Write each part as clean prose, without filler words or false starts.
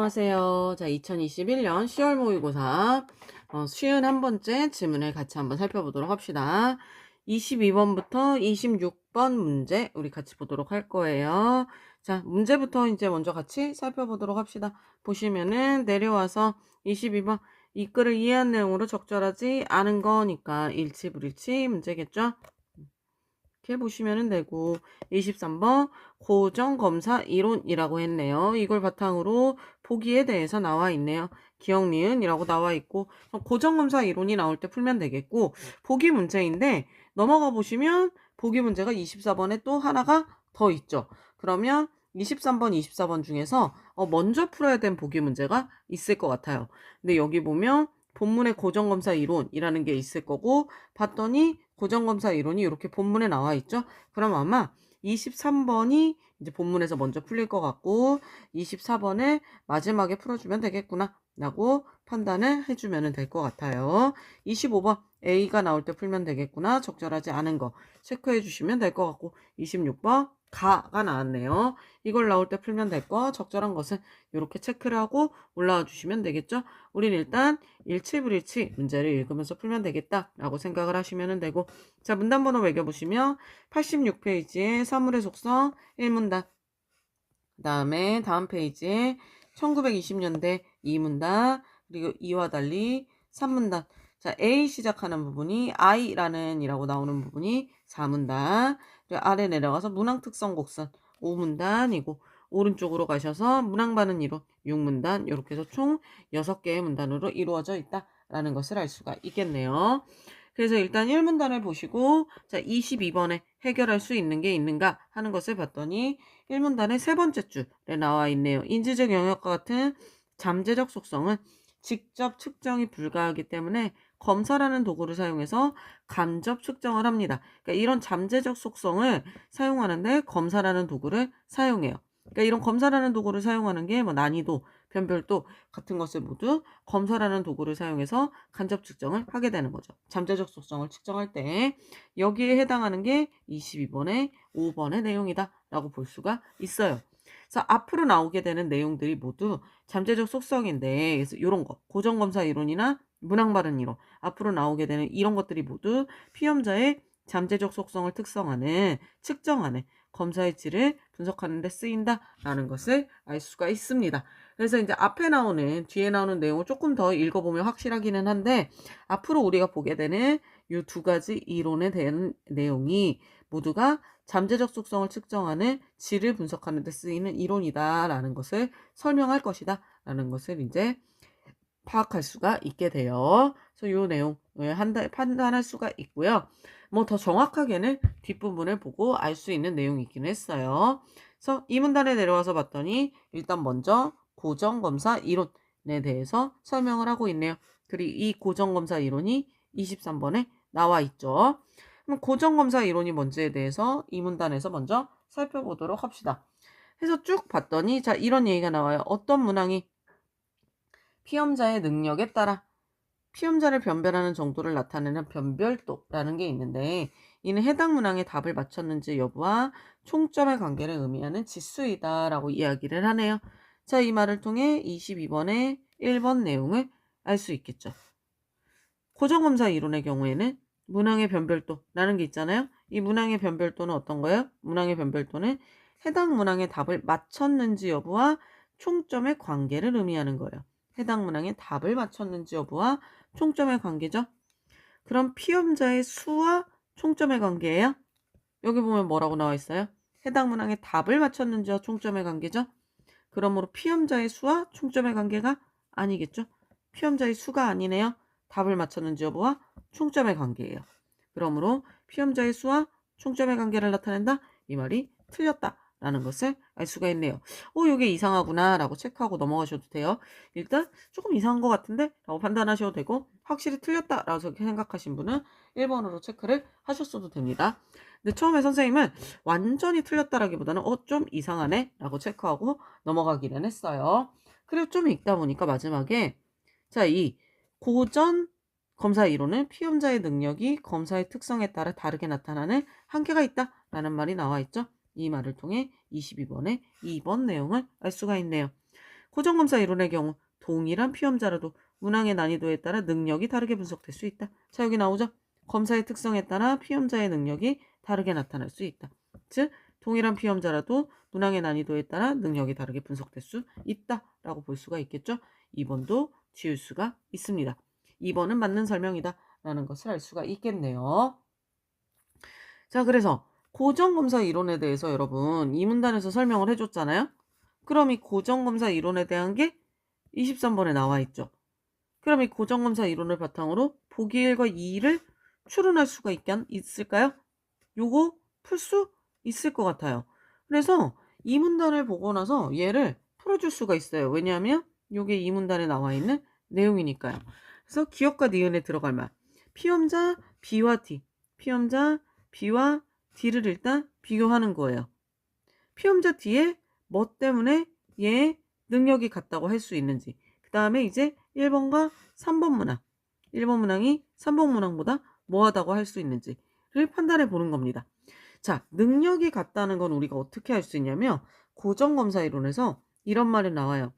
안녕하세요. 자, 2021년 10월 모의고사 쉬운 한 번째 지문을 같이 한번 살펴보도록 합시다. 22번부터 26번 문제 우리 같이 보도록 할 거예요. 자, 문제부터 이제 먼저 같이 살펴보도록 합시다. 보시면은 내려와서 22번 이 글을 이해한 내용으로 적절하지 않은 거니까 일치불일치 문제겠죠? 이렇게 보시면 되고 23번 고정검사 이론이라고 했네요. 이걸 바탕으로 보기에 대해서 나와 있네요. 기억 니은이라고 나와 있고 고정검사 이론이 나올 때 풀면 되겠고 보기 문제인데 넘어가 보시면 보기 문제가 24번에 또 하나가 더 있죠. 그러면 23번, 24번 중에서 먼저 풀어야 된 보기 문제가 있을 것 같아요. 근데 여기 보면 본문에 고정검사 이론이라는 게 있을 거고 봤더니 고정검사 이론이 이렇게 본문에 나와 있죠. 그럼 아마 23번이 이제 본문에서 먼저 풀릴 것 같고 24번에 마지막에 풀어주면 되겠구나 라고 판단을 해주면 될 것 같아요. 25번 A가 나올 때 풀면 되겠구나. 적절하지 않은 거 체크해 주시면 될 것 같고 26번 가가 나왔네요. 이걸 나올 때 풀면 될 거 적절한 것은 이렇게 체크를 하고 올라와 주시면 되겠죠. 우린 일단 일치불일치 문제를 읽으면서 풀면 되겠다라고 생각을 하시면 되고 자 문단번호 매겨보시면 86페이지에 사물의 속성 1문단 그 다음에 다음 페이지에 1920년대 2문단 그리고 이와 달리 3문단 자 A 시작하는 부분이 I라는 이라고 나오는 부분이 4문단 그리고 아래 내려가서 문항특성 곡선 5문단이고 오른쪽으로 가셔서 문항반응 이론 6문단 이렇게 해서 총 6개의 문단으로 이루어져 있다라는 것을 알 수가 있겠네요. 그래서 일단 1문단을 보시고 자 22번에 해결할 수 있는 게 있는가 하는 것을 봤더니 1문단의 세 번째 줄에 나와 있네요. 인지적 영역과 같은 잠재적 속성은 직접 측정이 불가하기 때문에 검사라는 도구를 사용해서 간접 측정을 합니다. 그러니까 이런 잠재적 속성을 사용하는데 검사라는 도구를 사용해요. 그러니까 이런 검사라는 도구를 사용하는 게 뭐 난이도, 변별도 같은 것을 모두 검사라는 도구를 사용해서 간접 측정을 하게 되는 거죠. 잠재적 속성을 측정할 때 여기에 해당하는 게 22번의 5번의 내용이다 라고 볼 수가 있어요. 그래서 앞으로 나오게 되는 내용들이 모두 잠재적 속성인데 그래서 이런 거 고정검사 이론이나 문항발언 이론 앞으로 나오게 되는 이런 것들이 모두 피험자의 잠재적 속성을 특성하는 측정하는 검사의 질을 분석하는 데 쓰인다라는 것을 알 수가 있습니다. 그래서 이제 앞에 나오는 뒤에 나오는 내용을 조금 더 읽어보면 확실하기는 한데 앞으로 우리가 보게 되는 이 두 가지 이론에 대한 내용이 모두가 잠재적 속성을 측정하는 질을 분석하는 데 쓰이는 이론이다라는 것을 설명할 것이다 라는 것을 이제 파악할 수가 있게 돼요. 그래서 이 내용을 판단할 수가 있고요. 뭐 더 정확하게는 뒷부분을 보고 알 수 있는 내용이긴 했어요. 그래서 이 문단에 내려와서 봤더니 일단 먼저 고정검사 이론에 대해서 설명을 하고 있네요. 그리고 이 고정검사 이론이 23번에 나와 있죠. 그럼 고정검사 이론이 뭔지에 대해서 이 문단에서 먼저 살펴보도록 합시다. 해서 쭉 봤더니 자 이런 얘기가 나와요. 어떤 문항이 피험자의 능력에 따라 피험자를 변별하는 정도를 나타내는 변별도라는 게 있는데 이는 해당 문항에 답을 맞췄는지 여부와 총점의 관계를 의미하는 지수이다라고 이야기를 하네요. 자, 이 말을 통해 22번의 1번 내용을 알 수 있겠죠. 고정검사 이론의 경우에는 문항의 변별도라는 게 있잖아요. 이 문항의 변별도는 어떤 거예요? 문항의 변별도는 해당 문항의 답을 맞췄는지 여부와 총점의 관계를 의미하는 거예요. 해당 문항의 답을 맞췄는지 여부와 총점의 관계죠. 그럼 피험자의 수와 총점의 관계예요. 여기 보면 뭐라고 나와 있어요? 해당 문항의 답을 맞췄는지와 총점의 관계죠. 그러므로 피험자의 수와 총점의 관계가 아니겠죠. 피험자의 수가 아니네요. 답을 맞췄는지 여부와 총점의 관계예요. 그러므로 피험자의 수와 총점의 관계를 나타낸다? 이 말이 틀렸다라는 것을 알 수가 있네요. 이게 이상하구나 라고 체크하고 넘어가셔도 돼요. 일단 조금 이상한 것 같은데? 라고 판단하셔도 되고 확실히 틀렸다라고 생각하신 분은 1번으로 체크를 하셨어도 됩니다. 근데 처음에 선생님은 완전히 틀렸다라기보다는 좀 이상하네 라고 체크하고 넘어가기는 했어요. 그리고 좀 읽다 보니까 마지막에 자, 이 고전 검사 이론은 피험자의 능력이 검사의 특성에 따라 다르게 나타나는 한계가 있다라는 말이 나와 있죠. 이 말을 통해 22번의 2번 내용을 알 수가 있네요. 고정검사 이론의 경우 동일한 피험자라도 문항의 난이도에 따라 능력이 다르게 분석될 수 있다. 자, 여기 나오죠? 검사의 특성에 따라 피험자의 능력이 다르게 나타날 수 있다. 즉, 동일한 피험자라도 문항의 난이도에 따라 능력이 다르게 분석될 수 있다라고 볼 수가 있겠죠? 2번도 지울 수가 있습니다. 2번은 맞는 설명이다 라는 것을 알 수가 있겠네요. 자, 그래서 고정검사 이론에 대해서 여러분 이 문단에서 설명을 해줬잖아요. 그럼 이 고정검사 이론에 대한 게 23번에 나와 있죠. 그럼 이 고정검사 이론을 바탕으로 보기 1과 2를 추론할 수가 있을까요? 요거 풀 수 있을 것 같아요. 그래서 이 문단을 보고 나서 얘를 풀어줄 수가 있어요. 왜냐하면 요게 이 문단에 나와 있는 내용이니까요. 그래서 기억과 니은에 들어갈 말. 피험자 B와 D. 피험자 B와 D를 일단 비교하는 거예요. 피험자 D의 뭐 때문에 얘의 능력이 같다고 할 수 있는지. 그 다음에 이제 1번과 3번 문항. 1번 문항이 3번 문항보다 뭐하다고 할 수 있는지를 판단해 보는 겁니다. 자, 능력이 같다는 건 우리가 어떻게 할 수 있냐면 고정검사 이론에서 이런 말이 나와요.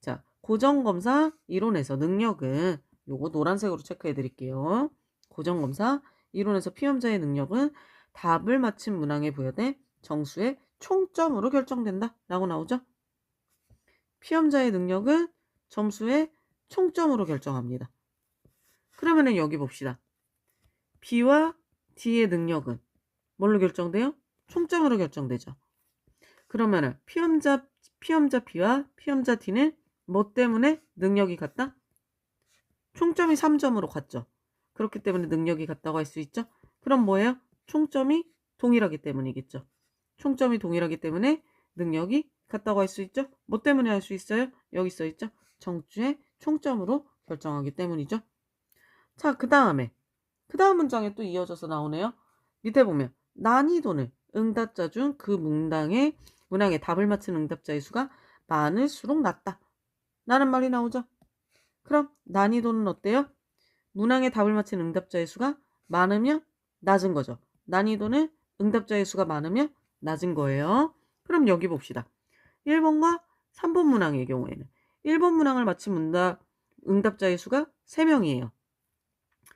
자, 고정검사 이론에서 능력은 요거 노란색으로 체크해 드릴게요. 고정검사 이론에서 피험자의 능력은 답을 맞힌 문항에 부여된 정수의 총점으로 결정된다 라고 나오죠. 피험자의 능력은 점수의 총점으로 결정합니다. 그러면은 여기 봅시다. B와 D의 능력은 뭘로 결정돼요? 총점으로 결정되죠. 그러면은 피험자 B와 피험자 D는 뭐 때문에 능력이 같다? 총점이 3점으로 같죠. 그렇기 때문에 능력이 같다고 할 수 있죠. 그럼 뭐예요? 총점이 동일하기 때문이겠죠. 총점이 동일하기 때문에 능력이 같다고 할 수 있죠. 뭐 때문에 할 수 있어요? 여기 써 있죠. 정수의 총점으로 결정하기 때문이죠. 자, 그 다음 문장에 또 이어져서 나오네요. 밑에 보면 난이도는 응답자 중 그 문항의 답을 맞힌 응답자의 수가 많을수록 낮다 라는 말이 나오죠. 그럼 난이도는 어때요? 문항의 답을 맞힌 응답자의 수가 많으면 낮은 거죠. 난이도는 응답자의 수가 많으면 낮은 거예요. 그럼 여기 봅시다. 1번과 3번 문항의 경우에는 1번 문항을 맞힌 응답자의 수가 3명이에요.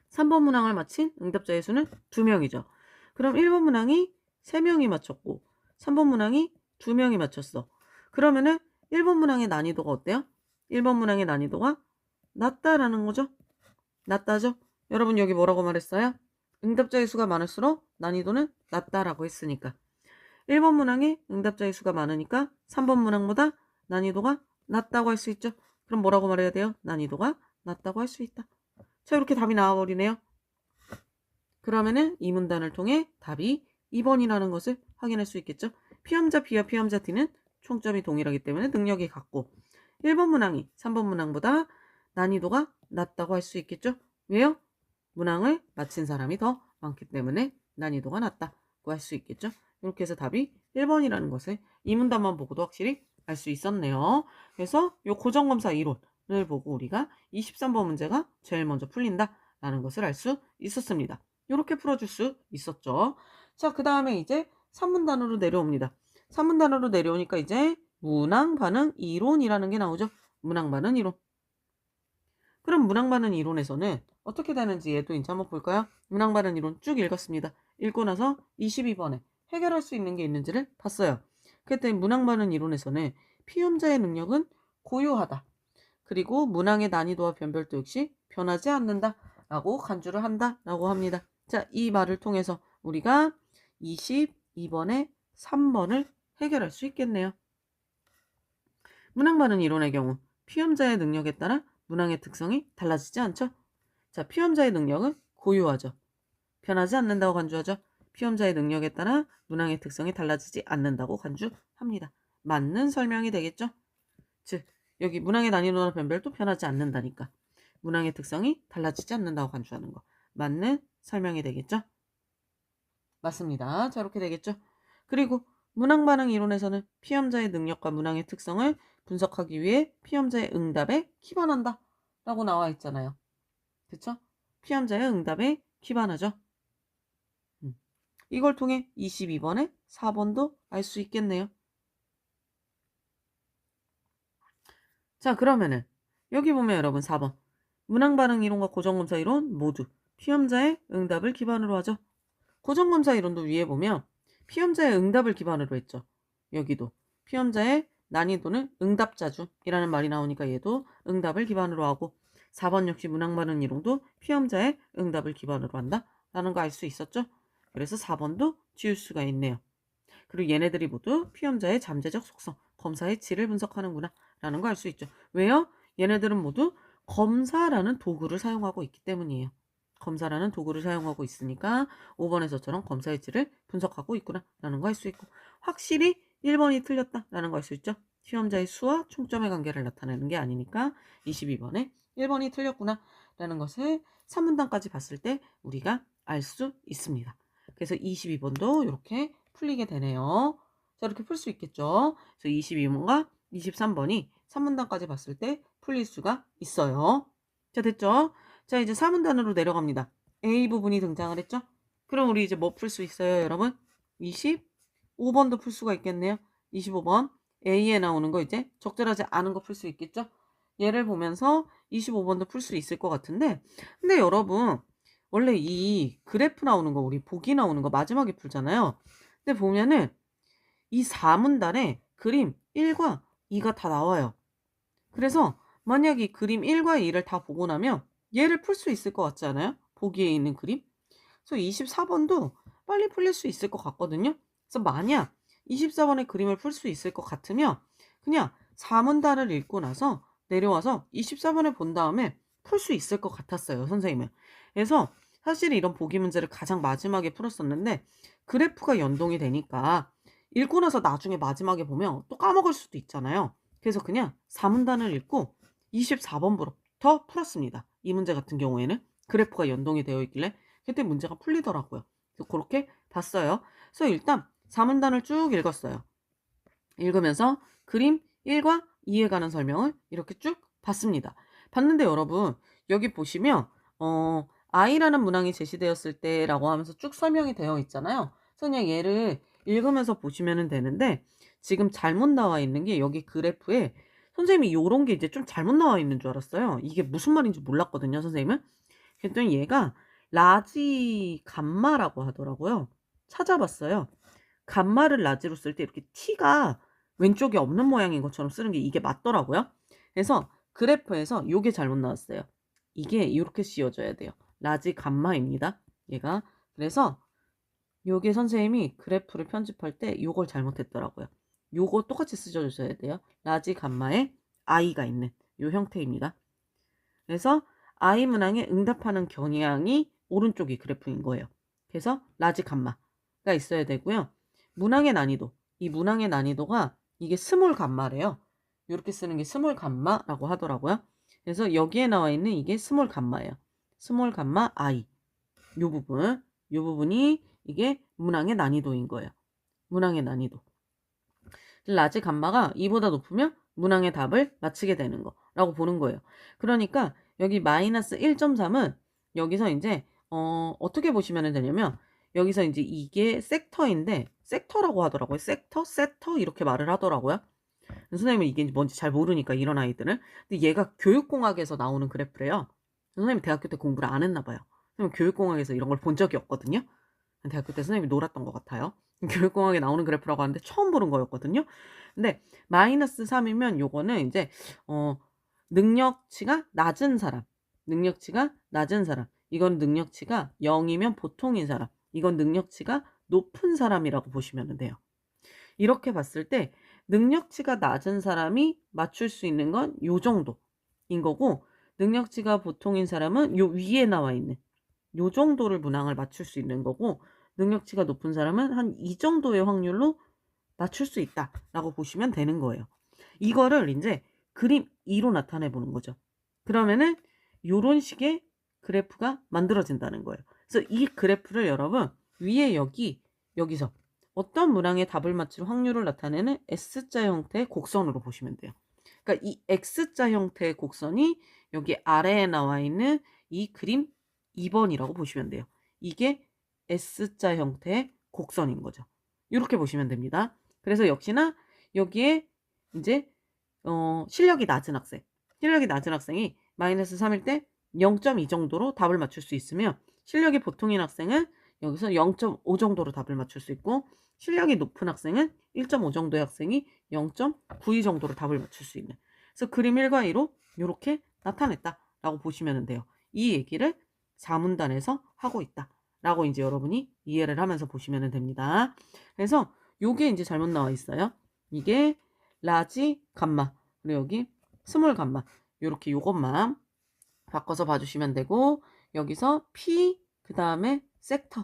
3번 문항을 맞힌 응답자의 수는 2명이죠. 그럼 1번 문항이 3명이 맞췄고 3번 문항이 2명이 맞췄어. 그러면은 1번 문항의 난이도가 어때요? 1번 문항의 난이도가 낮다라는 거죠. 낮다죠? 여러분 여기 뭐라고 말했어요? 응답자의 수가 많을수록 난이도는 낮다라고 했으니까. 1번 문항에 응답자의 수가 많으니까 3번 문항보다 난이도가 낮다고 할 수 있죠. 그럼 뭐라고 말해야 돼요? 난이도가 낮다고 할 수 있다. 자, 이렇게 답이 나와버리네요. 그러면은 이 문단을 통해 답이 2번이라는 것을 확인할 수 있겠죠. 피험자 B와 피험자 D는 총점이 동일하기 때문에 능력이 같고 1번 문항이 3번 문항보다 난이도가 낮다고 할 수 있겠죠. 왜요? 문항을 맞힌 사람이 더 많기 때문에 난이도가 낮다고 할 수 있겠죠. 이렇게 해서 답이 1번이라는 것을 이 문단만 보고도 확실히 알 수 있었네요. 그래서 이 고정검사 이론을 보고 우리가 23번 문제가 제일 먼저 풀린다라는 것을 알 수 있었습니다. 이렇게 풀어줄 수 있었죠. 자, 그 다음에 이제 3문단으로 내려옵니다. 3문단으로 내려오니까 이제 문항 반응 이론이라는 게 나오죠. 문항 반응 이론. 그럼 문항 반응 이론에서는 어떻게 되는지 얘도 이제 한번 볼까요? 문항 반응 이론 쭉 읽었습니다. 읽고 나서 22번에 해결할 수 있는 게 있는지를 봤어요. 그랬더니 문항 반응 이론에서는 피험자의 능력은 고유하다. 그리고 문항의 난이도와 변별도 역시 변하지 않는다 라고 간주를 한다 라고 합니다. 자, 이 말을 통해서 우리가 22번에 3번을 해결할 수 있겠네요. 문항 반응 이론의 경우 피험자의 능력에 따라 문항의 특성이 달라지지 않죠. 자, 피험자의 능력은 고유하죠. 변하지 않는다고 간주하죠. 피험자의 능력에 따라 문항의 특성이 달라지지 않는다고 간주합니다. 맞는 설명이 되겠죠. 즉, 여기 문항의 난이도나 변별도 변하지 않는다니까. 문항의 특성이 달라지지 않는다고 간주하는 거. 맞는 설명이 되겠죠. 맞습니다. 자, 이렇게 되겠죠. 그리고 문항 반응 이론에서는 피험자의 능력과 문항의 특성을 분석하기 위해 피험자의 응답에 기반한다 라고 나와 있잖아요. 그쵸? 피험자의 응답에 기반하죠. 이걸 통해 22번에 4번도 알 수 있겠네요. 자, 그러면은 여기 보면 여러분 4번. 문항 반응 이론과 고정검사 이론 모두 피험자의 응답을 기반으로 하죠. 고정검사 이론도 위에 보면 피험자의 응답을 기반으로 했죠. 여기도 피험자의 난이도는 응답자중이라는 말이 나오니까 얘도 응답을 기반으로 하고 4번 역시 문항 반응 이론도 피험자의 응답을 기반으로 한다 라는 거 알 수 있었죠. 그래서 4번도 지울 수가 있네요. 그리고 얘네들이 모두 피험자의 잠재적 속성, 검사의 질을 분석하는구나 라는 거 알 수 있죠. 왜요? 얘네들은 모두 검사라는 도구를 사용하고 있기 때문이에요. 검사라는 도구를 사용하고 있으니까 5번에서처럼 검사의 질을 분석하고 있구나 라는 거 알 수 있고, 확실히 1번이 틀렸다 라는 거 알 수 있죠. 시험자의 수와 총점의 관계를 나타내는 게 아니니까 22번에 1번이 틀렸구나 라는 것을 3문단까지 봤을 때 우리가 알 수 있습니다. 그래서 22번도 이렇게 풀리게 되네요. 자, 이렇게 풀 수 있겠죠. 그래서 22번과 23번이 3문단까지 봤을 때 풀릴 수가 있어요. 자, 됐죠? 자, 이제 4문단으로 내려갑니다. A 부분이 등장을 했죠? 그럼 우리 이제 뭐 풀 수 있어요, 여러분? 25번도 풀 수가 있겠네요. 25번 A에 나오는 거 이제 적절하지 않은 거 풀 수 있겠죠? 얘를 보면서 25번도 풀 수 있을 것 같은데, 근데 여러분 원래 이 그래프 나오는 거, 우리 보기 나오는 거 마지막에 풀잖아요. 근데 보면은 이 4문단에 그림 1과 2가 다 나와요. 그래서 만약 이 그림 1과 2를 다 보고 나면 얘를 풀 수 있을 것 같지 않아요? 보기에 있는 그림. 그래서 24번도 빨리 풀릴 수 있을 것 같거든요. 그래서 만약 24번의 그림을 풀 수 있을 것 같으면 그냥 4문단을 읽고 나서 내려와서 24번을 본 다음에 풀 수 있을 것 같았어요, 선생님은. 그래서 사실 이런 보기 문제를 가장 마지막에 풀었었는데 그래프가 연동이 되니까 읽고 나서 나중에 마지막에 보면 또 까먹을 수도 있잖아요. 그래서 그냥 4문단을 읽고 24번부터 풀었습니다. 이 문제 같은 경우에는 그래프가 연동이 되어 있길래 그때 문제가 풀리더라고요. 그래서 그렇게 봤어요. 그래서 일단 4문단을 쭉 읽었어요. 읽으면서 그림 1과 2에 관한 설명을 이렇게 쭉 봤습니다. 봤는데 여러분 여기 보시면 I라는 문항이 제시되었을 때라고 하면서 쭉 설명이 되어 있잖아요. 그래서 그냥 얘를 읽으면서 보시면 되는데 지금 잘못 나와 있는 게 여기 그래프에 선생님이 요런 게 이제 좀 잘못 나와 있는 줄 알았어요. 이게 무슨 말인지 몰랐거든요, 선생님은. 그랬더니 얘가 라지 감마라고 하더라고요. 찾아봤어요. 감마를 라지로 쓸 때 이렇게 T가 왼쪽에 없는 모양인 것처럼 쓰는 게 이게 맞더라고요. 그래서 그래프에서 요게 잘못 나왔어요. 이게 이렇게 씌워져야 돼요. 라지 감마입니다. 얘가. 그래서 요게 선생님이 그래프를 편집할 때 요걸 잘못했더라고요. 요거 똑같이 쓰셔주셔야 돼요. 라지 감마에 I가 있는 요 형태입니다. 그래서 I 문항에 응답하는 경향이 오른쪽이 그래프인 거예요. 그래서 라지 감마가 있어야 되고요. 문항의 난이도, 이 문항의 난이도가 이게 스몰 감마래요. 이렇게 쓰는 게 스몰 감마라고 하더라고요. 그래서 여기에 나와 있는 이게 스몰 감마예요. 스몰 감마 I. 요 부분이 이게 문항의 난이도인 거예요. 문항의 난이도. 라지 감마가 2보다 높으면 문항의 답을 맞히게 되는 거라고 보는 거예요. 그러니까 여기 마이너스 1.3은 여기서 이제 어떻게 보시면 되냐면 여기서 이제 이게 섹터인데 섹터라고 하더라고요. 세터 이렇게 말을 하더라고요. 선생님은 이게 뭔지 잘 모르니까 이런 아이들은. 근데 얘가 교육공학에서 나오는 그래프래요. 선생님이 대학교 때 공부를 안 했나 봐요. 선생님 교육공학에서 이런 걸 본 적이 없거든요. 대학교 때 선생님이 놀았던 것 같아요. 교육공학에 나오는 그래프라고 하는데 처음 보는 거였거든요. 근데 마이너스 3이면 요거는 이제 능력치가 낮은 사람. 이건 능력치가 0이면 보통인 사람. 이건 능력치가 높은 사람이라고 보시면 돼요. 이렇게 봤을 때 능력치가 낮은 사람이 맞출 수 있는 건 요 정도인 거고, 능력치가 보통인 사람은 요 위에 나와 있는 요 정도를 문항을 맞출 수 있는 거고, 능력치가 높은 사람은 한 이 정도의 확률로 맞출 수 있다라고 보시면 되는 거예요. 이거를 이제 그림 2로 나타내 보는 거죠. 그러면은 요런 식의 그래프가 만들어진다는 거예요. 그래서 이 그래프를 여러분 위에 여기서 어떤 문항의 답을 맞출 확률을 나타내는 S자 형태의 곡선으로 보시면 돼요. 그러니까 이 X자 형태의 곡선이 여기 아래에 나와 있는 이 그림 2번이라고 보시면 돼요. 이게 S자 형태의 곡선인 거죠. 이렇게 보시면 됩니다. 그래서 역시나 여기에 이제 실력이 낮은 학생이 마이너스 3일 때 0.2 정도로 답을 맞출 수 있으며, 실력이 보통인 학생은 여기서 0.5 정도로 답을 맞출 수 있고, 실력이 높은 학생은 1.5 정도의 학생이 0.92 정도로 답을 맞출 수 있는. 그래서 그림 1과 2로 이렇게 나타냈다라고 보시면 돼요. 이 얘기를 4문단에서 하고 있다라고 이제 여러분이 이해를 하면서 보시면 됩니다. 그래서 요게 이제 잘못 나와 있어요. 이게 라지 감마, 그리고 여기 스몰 감마, 요렇게 요것만 바꿔서 봐주시면 되고, 여기서 P 그 다음에 섹터,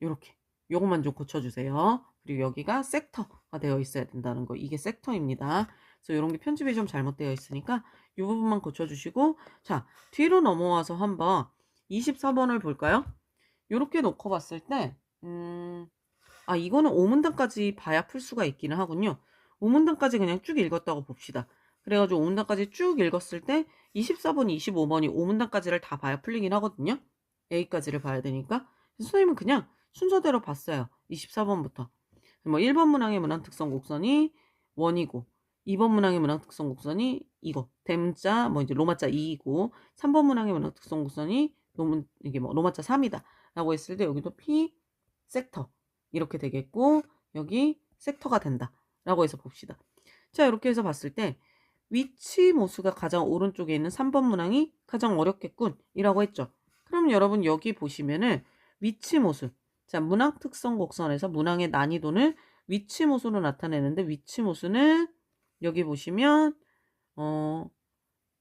요렇게 요것만 좀 고쳐주세요. 그리고 여기가 섹터가 되어 있어야 된다는 거, 이게 섹터입니다. 그래서 이런 게 편집이 좀 잘못되어 있으니까 이 부분만 고쳐주시고, 자 뒤로 넘어와서 한번 24번을 볼까요? 요렇게 놓고 봤을 때 이거는 5문단까지 봐야 풀 수가 있기는 하군요. 5문단까지 그냥 쭉 읽었다고 봅시다. 그래가지고 5문단까지 쭉 읽었을 때 24번, 25번이 5문단까지를 다 봐야 풀리긴 하거든요. A까지를 봐야 되니까. 선생님은 그냥 순서대로 봤어요. 24번부터. 뭐 1번 문항의 문항 특성 곡선이 1이고, 2번 문항의 문항 특성 곡선이 이거 댐자 뭐 이제 로마자 2이고, 3번 문항의 문항 특성 곡선이 이게 뭐 로마자 3이다 라고 했을 때 여기도 P 섹터 이렇게 되겠고, 여기 섹터가 된다 라고 해서 봅시다. 자 이렇게 해서 봤을 때 위치 모수가 가장 오른쪽에 있는 3번 문항이 가장 어렵겠군 이라고 했죠. 그럼 여러분 여기 보시면은 위치 모수, 자 문항 특성 곡선에서 문항의 난이도는 위치 모수로 나타내는데, 위치 모수는 여기 보시면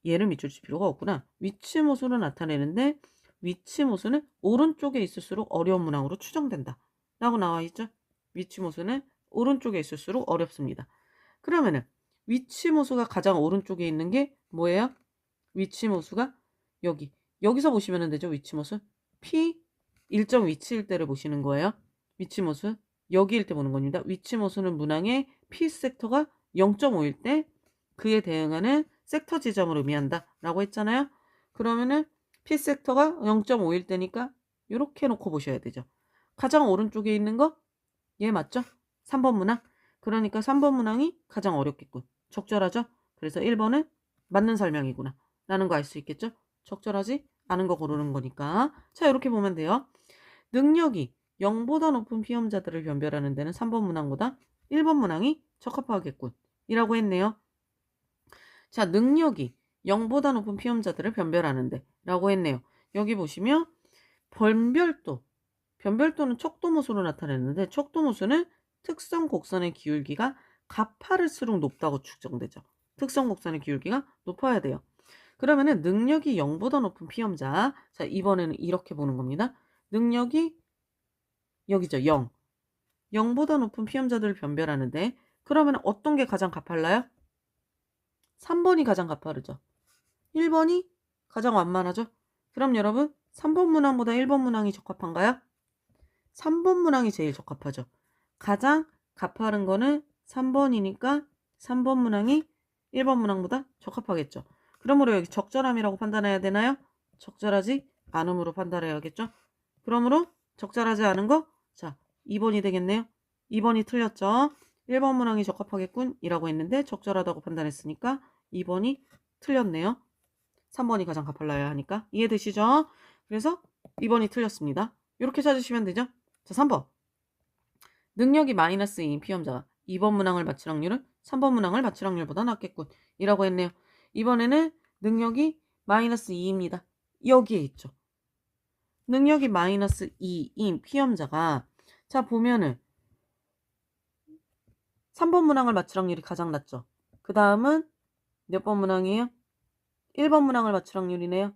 얘를 밑줄 칠 필요가 없구나. 위치 모수로 나타내는데, 위치 모수는 오른쪽에 있을수록 어려운 문항으로 추정된다 라고 나와 있죠. 위치 모수는 오른쪽에 있을수록 어렵습니다. 그러면은 위치 모수가 가장 오른쪽에 있는 게 뭐예요? 위치 모수가 여기서 보시면 되죠. 위치 모수 P 일정 위치일 때를 보시는 거예요. 위치 모수 여기일 때 보는 겁니다. 위치 모수는 문항의 P 섹터가 0.5일 때 그에 대응하는 섹터 지점을 의미한다 라고 했잖아요. 그러면은 P 섹터가 0.5일 때니까 이렇게 놓고 보셔야 되죠. 가장 오른쪽에 있는 거 얘 맞죠? 3번 문항. 그러니까 3번 문항이 가장 어렵겠군. 적절하죠? 그래서 1번은 맞는 설명이구나 라는 거 알 수 있겠죠? 적절하지 않은 거 고르는 거니까. 자 이렇게 보면 돼요. 능력이 0보다 높은 피험자들을 변별하는 데는 3번 문항보다 1번 문항이 적합하겠군 이라고 했네요. 자 능력이 0보다 높은 피험자들을 변별하는데 라고 했네요. 여기 보시면 변별도는 척도모수로 나타냈는데, 척도모수는 특성 곡선의 기울기가 가파를수록 높다고 측정되죠. 특성 곡선의 기울기가 높아야 돼요. 그러면은 능력이 0보다 높은 피험자, 자 이번에는 이렇게 보는 겁니다. 능력이 여기죠. 0. 0보다 높은 피험자들을 변별하는데, 그러면 어떤 게 가장 가팔라요? 3번이 가장 가파르죠. 1번이 가장 완만하죠. 그럼 여러분 3번 문항보다 1번 문항이 적합한가요? 3번 문항이 제일 적합하죠. 가장 가파른 거는 3번이니까 3번 문항이 1번 문항보다 적합하겠죠. 그러므로 여기 적절함이라고 판단해야 되나요? 적절하지 않음으로 판단해야겠죠. 그러므로 적절하지 않은 거, 자 2번이 되겠네요. 2번이 틀렸죠. 1번 문항이 적합하겠군 이라고 했는데 적절하다고 판단했으니까 2번이 틀렸네요. 3번이 가장 가팔라야 하니까. 이해되시죠? 그래서 2번이 틀렸습니다. 이렇게 찾으시면 되죠. 자 3번. 능력이 마이너스 2인 피험자가 2번 문항을 맞출 확률은 3번 문항을 맞출 확률보다 낮겠군 이라고 했네요. 이번에는 능력이 마이너스 2입니다. 여기에 있죠. 능력이 마이너스 2인 피험자가, 자 보면은 3번 문항을 맞출 확률이 가장 낮죠. 그 다음은 몇 번 문항이에요? 1번 문항을 맞출 확률이네요.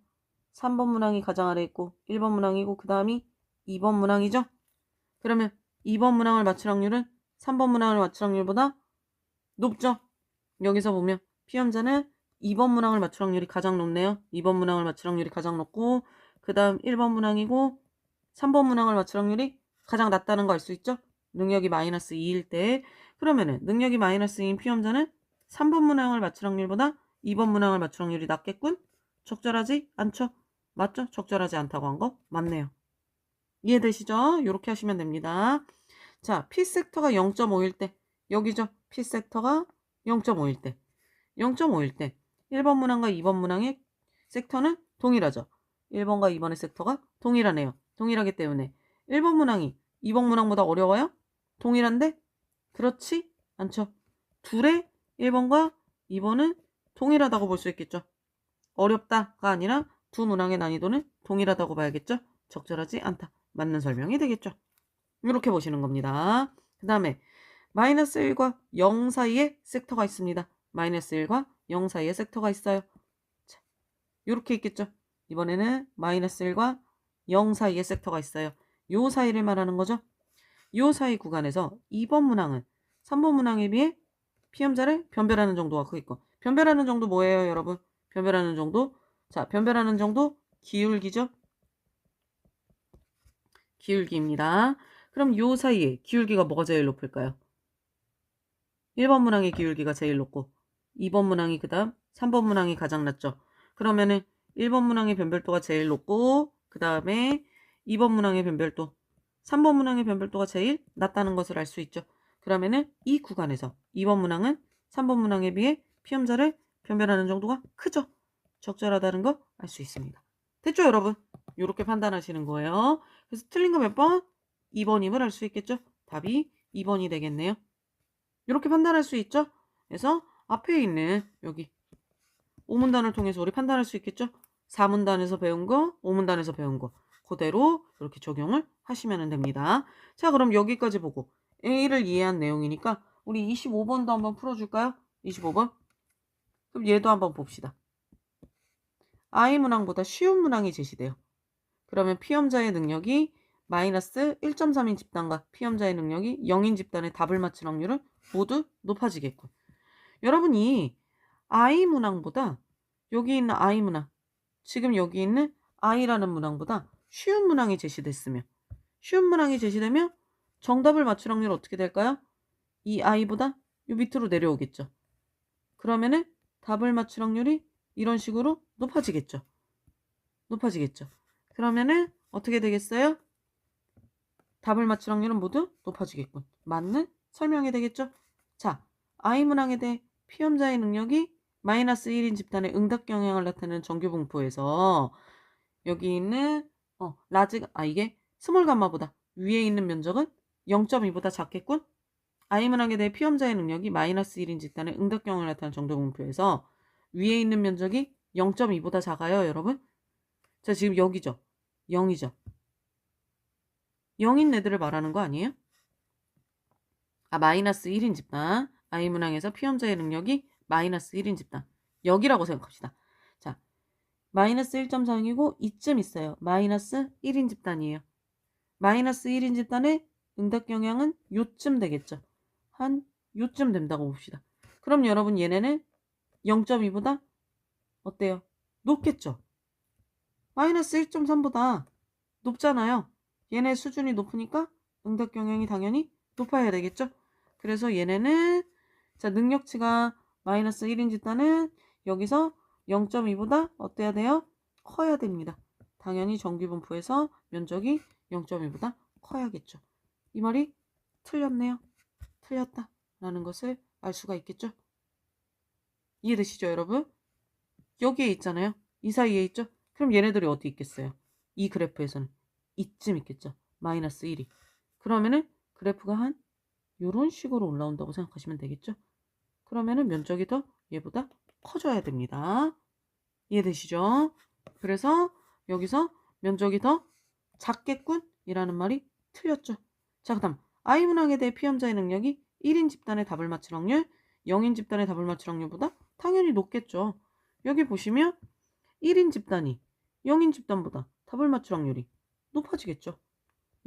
3번 문항이 가장 아래 있고 1번 문항이고 그 다음이 2번 문항이죠. 그러면 2번 문항을 맞출 확률은 3번 문항을 맞출 확률보다 높죠. 여기서 보면 피험자는 2번 문항을 맞출 확률이 가장 높네요. 2번 문항을 맞출 확률이 가장 높고 그 다음 1번 문항이고 3번 문항을 맞출 확률이 가장 낮다는 거 알 수 있죠. 능력이 마이너스 2일 때. 그러면은 능력이 마이너스 2인 피험자는 3번 문항을 맞출 확률보다 2번 문항을 맞출 확률이 낮겠군. 적절하지 않죠? 맞죠? 적절하지 않다고 한 거 맞네요. 이해되시죠? 이렇게 하시면 됩니다. 자, P섹터가 0.5일 때 여기죠. P섹터가 0.5일 때 0.5일 때 1번 문항과 2번 문항의 섹터는 동일하죠. 1번과 2번의 섹터가 동일하네요. 동일하기 때문에 1번 문항이 2번 문항보다 어려워요? 동일한데? 그렇지 않죠. 둘의 1번과 2번은 동일하다고 볼 수 있겠죠. 어렵다가 아니라 두 문항의 난이도는 동일하다고 봐야겠죠. 적절하지 않다. 맞는 설명이 되겠죠. 이렇게 보시는 겁니다. 그 다음에 마이너스 1과 0 사이에 섹터가 있습니다. 마이너스 1과 0 사이에 섹터가 있어요. 자, 이렇게 있겠죠. 이번에는 마이너스 1과 0 사이에 섹터가 있어요. 요 사이를 말하는 거죠. 요 사이 구간에서 2번 문항은 3번 문항에 비해 피험자를 변별하는 정도가 크겠고, 변별하는 정도 뭐예요, 여러분? 변별하는 정도. 자, 변별하는 정도 기울기죠. 기울기입니다. 그럼 요 사이에 기울기가 뭐가 제일 높을까요? 1번 문항의 기울기가 제일 높고 2번 문항이 그 다음 3번 문항이 가장 낮죠. 그러면은 1번 문항의 변별도가 제일 높고 그 다음에 2번 문항의 변별도, 3번 문항의 변별도가 제일 낮다는 것을 알 수 있죠. 그러면은 이 구간에서 2번 문항은 3번 문항에 비해 피험자를 변별하는 정도가 크죠. 적절하다는 거 알 수 있습니다. 됐죠, 여러분? 이렇게 판단하시는 거예요. 그래서 틀린 거 몇 번? 2번임을 알 수 있겠죠. 답이 2번이 되겠네요. 이렇게 판단할 수 있죠. 그래서 앞에 있는 여기 5문단을 통해서 우리 판단할 수 있겠죠. 4문단에서 배운 거, 5문단에서 배운 거 그대로 이렇게 적용을 하시면 됩니다. 자, 그럼 여기까지 보고 A를 이해한 내용이니까 우리 25번도 한번 풀어줄까요? 25번. 그럼 얘도 한번 봅시다. I 문항보다 쉬운 문항이 제시돼요. 그러면 피험자의 능력이 마이너스 1.3인 집단과 피험자의 능력이 0인 집단의 답을 맞출 확률은 모두 높아지겠군. 여러분이 I 문항보다 여기 있는 I 문항, 지금 여기 있는 I라는 문항보다 쉬운 문항이 제시됐으면, 쉬운 문항이 제시되면 정답을 맞출 확률은 어떻게 될까요? 이 I보다 요 밑으로 내려오겠죠. 그러면은 답을 맞출 확률이 이런 식으로 높아지겠죠. 높아지겠죠. 그러면은 어떻게 되겠어요? 답을 맞출 확률은 모두 높아지겠군. 맞는 설명이 되겠죠? 자, I 문항에 대해 피험자의 능력이 마이너스 1인 집단의 응답 경향을 나타내는 정규 분포에서 여기 있는 이게 스몰 감마보다 위에 있는 면적은 0.2보다 작겠군? I 문항에 대해 피험자의 능력이 마이너스 1인 집단의 응답 경향을 나타내는 정규 분포에서 위에 있는 면적이 0.2보다 작아요, 여러분? 자, 지금 여기죠. 0이죠. 0인 애들을 말하는 거 아니에요? 마이너스 1인 집단. I 문항에서 피험자의 능력이 마이너스 1인 집단. 여기라고 생각합시다. 자, 마이너스 1.4이고 이쯤 있어요. 마이너스 1인 집단이에요. 마이너스 1인 집단의 응답 경향은 요쯤 되겠죠. 한 요쯤 된다고 봅시다. 그럼 여러분 얘네는 0.2보다 어때요? 높겠죠? 마이너스 1.3보다 높잖아요. 얘네 수준이 높으니까 응답 경향이 당연히 높아야 되겠죠? 그래서 얘네는 자 능력치가 마이너스 1인 집단은 여기서 0.2보다 어때야 돼요? 커야 됩니다. 당연히 정규분포에서 면적이 0.2보다 커야겠죠. 이 말이 틀렸네요. 틀렸다 라는 것을 알 수가 있겠죠? 이해되시죠, 여러분? 여기에 있잖아요. 이 사이에 있죠? 그럼 얘네들이 어디 있겠어요? 이 그래프에서는 이쯤 있겠죠. 마이너스 1이. 그러면은 그래프가 한 요런 식으로 올라온다고 생각하시면 되겠죠. 그러면은 면적이 더 얘보다 커져야 됩니다. 이해되시죠? 그래서 여기서 면적이 더 작겠군 이라는 말이 틀렸죠. 자, 그 다음 I 문항에 대해 피험자의 능력이 1인 집단의 답을 맞출 확률 0인 집단의 답을 맞출 확률보다 당연히 높겠죠. 여기 보시면 1인 집단이 0인 집단보다 답을 맞출 확률이 높아지겠죠.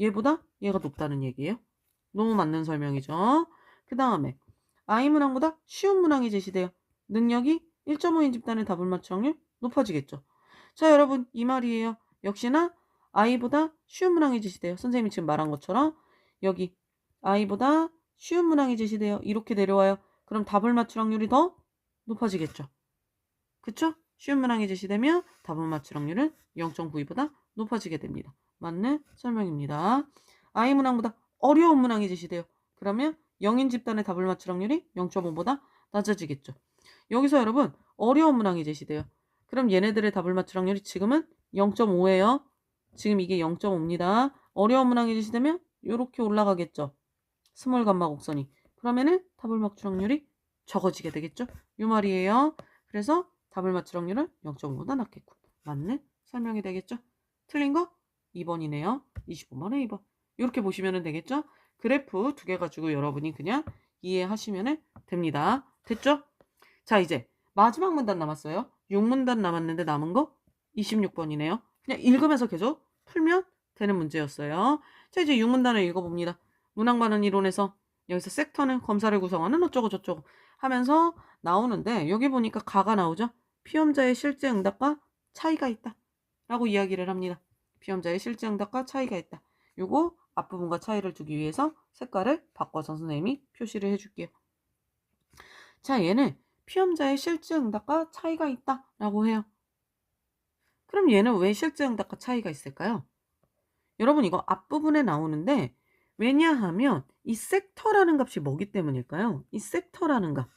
얘보다 얘가 높다는 얘기예요. 너무 맞는 설명이죠. 그 다음에 I 문항보다 쉬운 문항이 제시돼요. 능력이 1.5인 집단의 답을 맞출 확률 높아지겠죠. 자, 여러분 이 말이에요. 역시나 I보다 쉬운 문항이 제시돼요. 선생님이 지금 말한 것처럼 여기 I보다 쉬운 문항이 제시돼요. 이렇게 내려와요. 그럼 답을 맞출 확률이 더 높아지겠죠. 그쵸? 쉬운 문항이 제시되면 답을 맞출 확률은 0.92보다 높아지게 됩니다. 맞는 설명입니다. I 문항보다 어려운 문항이 제시돼요. 그러면 0인 집단의 답을 맞출 확률이 0.5보다 낮아지겠죠. 여기서 여러분 어려운 문항이 제시돼요. 그럼 얘네들의 답을 맞출 확률이 지금은 0.5예요. 지금 이게 0.5입니다. 어려운 문항이 제시되면 이렇게 올라가겠죠. 스몰 감마 곡선이. 그러면은 답을 맞출 확률이 적어지게 되겠죠. 이 말이에요. 그래서 답을 맞출 확률은 0.5보다 낮겠군. 맞는 설명이 되겠죠. 틀린 거 2번이네요. 25번에 2번. 이렇게 보시면 되겠죠. 그래프 두 개 가지고 여러분이 그냥 이해하시면 됩니다. 됐죠? 자, 이제 마지막 문단 남았어요. 6문단 남았는데 남은 거 26번이네요. 그냥 읽으면서 계속 풀면 되는 문제였어요. 자, 이제 6문단을 읽어봅니다. 문항반응 이론에서 여기서 섹터는 검사를 구성하는 어쩌고 저쩌고 하면서 나오는데 여기 보니까 가가 나오죠. 피험자의 실제 응답과 차이가 있다 라고 이야기를 합니다. 피험자의 실제 응답과 차이가 있다. 요거 앞부분과 차이를 두기 위해서 색깔을 바꿔서 선생님이 표시를 해줄게요. 자, 얘는 피험자의 실제 응답과 차이가 있다 라고 해요. 그럼 얘는 왜 실제 응답과 차이가 있을까요? 여러분 이거 앞부분에 나오는데 왜냐하면 이 섹터라는 값이 뭐기 때문일까요? 이 섹터라는 값.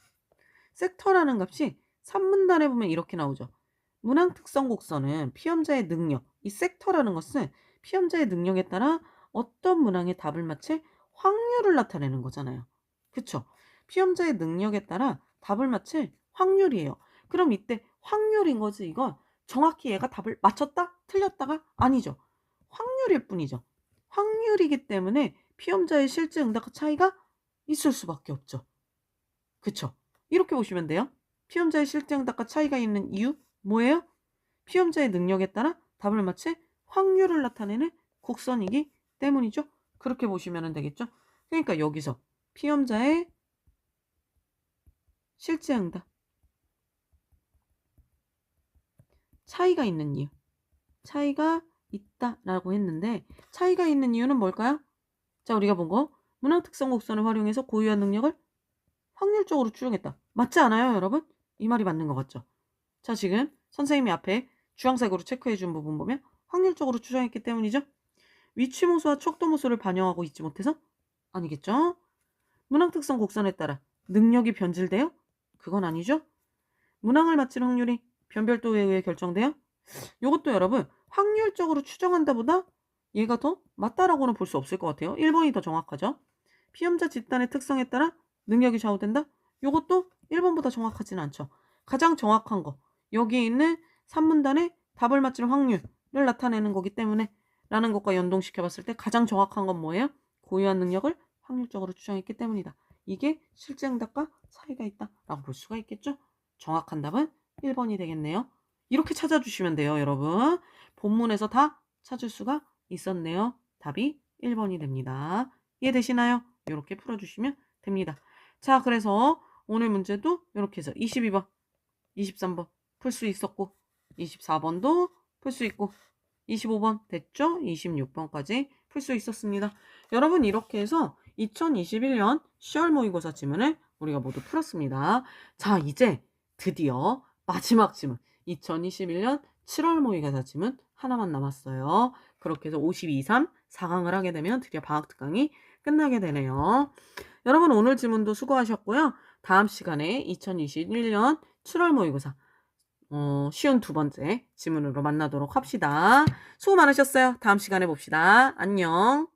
섹터라는 값이 3문단에 보면 이렇게 나오죠. 문항 특성 곡선은 피험자의 능력, 이 섹터라는 것은 피험자의 능력에 따라 어떤 문항의 답을 맞힐 확률을 나타내는 거잖아요. 그쵸? 피험자의 능력에 따라 답을 맞힐 확률이에요. 그럼 이때 확률인 거지 이건 정확히 얘가 답을 맞췄다? 틀렸다가 아니죠. 확률일 뿐이죠. 확률이기 때문에 피험자의 실제 응답과 차이가 있을 수밖에 없죠. 그쵸? 이렇게 보시면 돼요. 피험자의 실제 응답과 차이가 있는 이유 뭐예요? 피험자의 능력에 따라 답을 맞힐 확률을 나타내는 곡선이기 때문이죠. 그렇게 보시면 되겠죠. 그러니까 여기서 피험자의 실제 응답 차이가 있는 이유 차이가 있다라고 했는데 차이가 있는 이유는 뭘까요? 자, 우리가 본 거 문항 특성 곡선을 활용해서 고유한 능력을 확률적으로 추정했다. 맞지 않아요, 여러분? 이 말이 맞는 것 같죠? 자, 지금 선생님이 앞에 주황색으로 체크해 준 부분 보면 확률적으로 추정했기 때문이죠. 위치모수와 척도모수를 반영하고 있지 못해서 아니겠죠? 문항 특성 곡선에 따라 능력이 변질돼요? 그건 아니죠. 문항을 맞힐 확률이 변별도에 의해 결정돼요? 이것도 여러분 확률적으로 추정한다 보다 얘가 더 맞다라고는 볼 수 없을 것 같아요. 1번이 더 정확하죠. 피험자 집단의 특성에 따라 능력이 좌우된다? 이것도 1번보다 정확하지는 않죠. 가장 정확한 거 여기에 있는 3문단의 답을 맞힐 확률을 나타내는 거기 때문에 라는 것과 연동시켜 봤을 때 가장 정확한 건 뭐예요? 고유한 능력을 확률적으로 추정했기 때문이다. 이게 실제 응답과 차이가 있다 라고 볼 수가 있겠죠. 정확한 답은 1번이 되겠네요. 이렇게 찾아주시면 돼요, 여러분. 본문에서 다 찾을 수가 있었네요. 답이 1번이 됩니다. 이해되시나요? 이렇게 풀어주시면 됩니다. 자, 그래서 오늘 문제도 이렇게 해서 22번, 23번 풀 수 있었고 24번도 풀 수 있고 25번 됐죠? 26번까지 풀 수 있었습니다. 여러분 이렇게 해서 2021년 10월 모의고사 지문을 우리가 모두 풀었습니다. 자, 이제 드디어 마지막 지문 2021년 7월 모의고사 지문 하나만 남았어요. 그렇게 해서 52, 3, 4강을 하게 되면 드디어 방학 특강이 끝나게 되네요. 여러분 오늘 지문도 수고하셨고요. 다음 시간에 2021년 7월 모의고사 쉬운 두 번째 지문으로 만나도록 합시다. 수고 많으셨어요. 다음 시간에 봅시다. 안녕.